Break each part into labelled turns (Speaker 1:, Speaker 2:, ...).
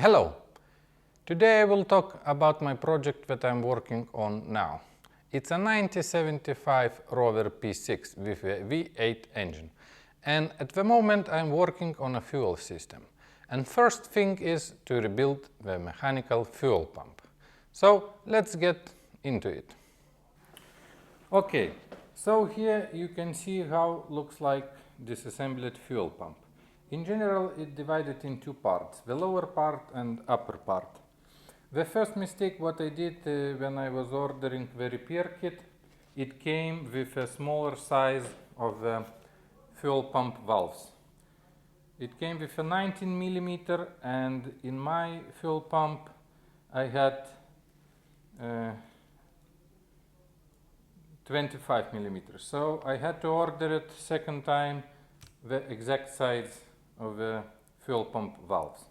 Speaker 1: Hello! Today I will talk about my project that I'm working on now. It's a 1975 Rover P6 with a V8 engine, and at the moment I'm working on a fuel system. And first thing is to rebuild the mechanical fuel pump. So let's get into it. Okay, so here you can see how looks like disassembled fuel pump. In general, it's divided in two parts, the lower part and upper part. The first mistake what I did when I was ordering the repair kit, it came with a smaller size of the fuel pump valves. It came with a 19 millimeter, and in my fuel pump I had 25 millimeters. So I had to order it second time the exact size of the fuel pump valves.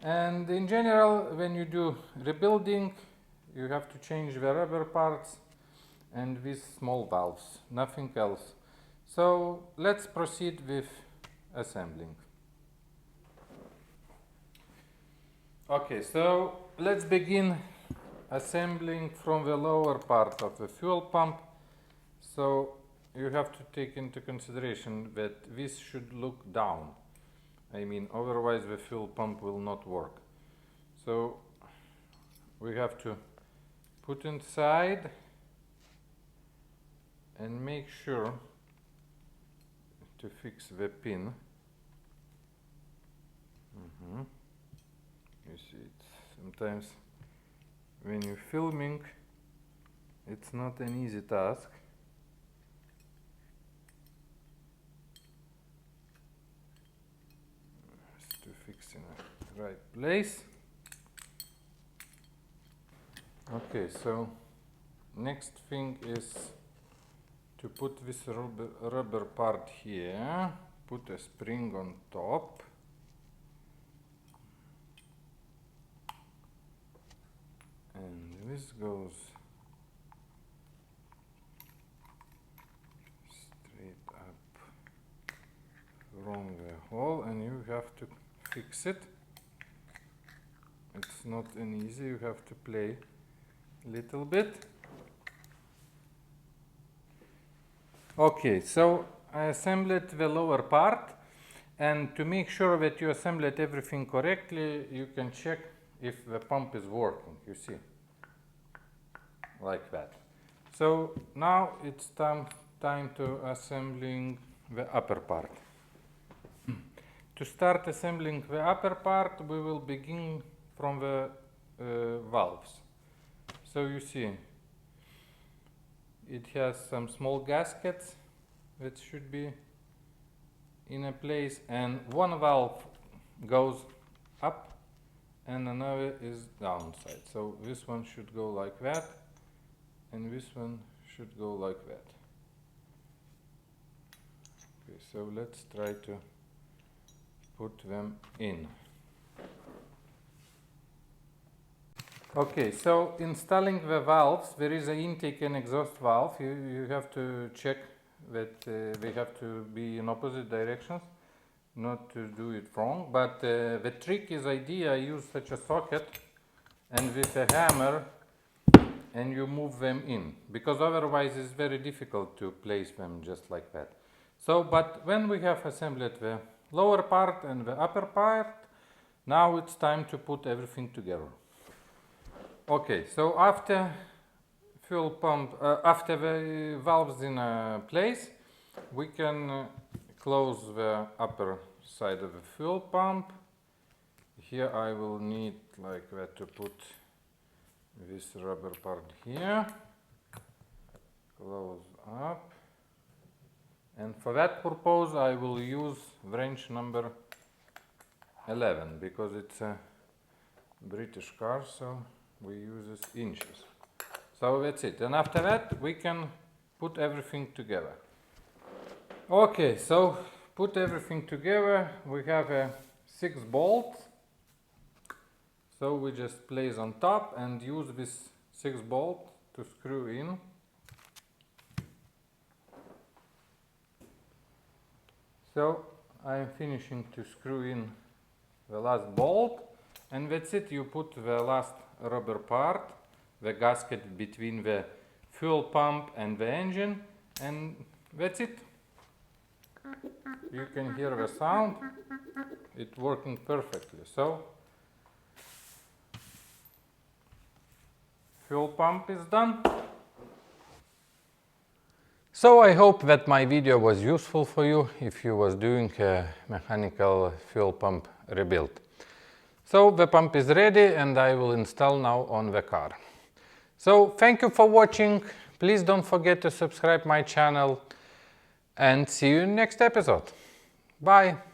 Speaker 1: And in general, when you do rebuilding, you have to change the rubber parts and these small valves, nothing else. So let's proceed with assembling. Okay, so let's begin assembling from the lower part of the fuel pump. So you have to take into consideration that this should look down. I mean, otherwise the fuel pump will not work. So we have to put inside and make sure to fix the pin. You see, it's sometimes when you're filming, it's not an easy task. Just to fix in the right place. Okay, so next thing is to put this rubber part here, put a spring on top. And this goes straight up from the hole, and you have to fix it. It's not an easy, you have to play a little bit. Okay, so I assembled the lower part, and to make sure that you assembled everything correctly, you can check if the pump is working, you see, like that. So now it's time to assembling the upper part. To start assembling the upper part, we will begin from the valves. So you see, it has some small gaskets that should be in a place, and one valve goes up and another is downside. So this one should go like that, and this one should go like that. Okay, so let's try to put them in. Okay, so installing the valves, there is an intake and exhaust valve. You have to check that they have to be in opposite directions, not to do it wrong. But the trick is idea, use such a socket and with a hammer, and you move them in, because otherwise it's very difficult to place them just like that. So, but when we have assembled the lower part and the upper part, now it's time to put everything together. Okay, so after fuel pump, after the valves in place, we can close the upper side of the fuel pump. Here I will need like that to put this rubber part here, close up, and for that purpose I will use wrench number 11, because it's a British car, so we use inches. So that's it, and after that we can put everything together. Okay, so put everything together. We have 6 bolts, so we just place on top and use this 6 bolt to screw in. So I am finishing to screw in the last bolt, And that's it. You put the last rubber part, the gasket between the fuel pump and the engine, and that's it. You can hear the sound. It's working perfectly. So, fuel pump is done. So I hope that my video was useful for you if you was doing a mechanical fuel pump rebuild. So the pump is ready and I will install now on the car. So thank you for watching. Please don't forget to subscribe my channel and see you in next episode. Bye.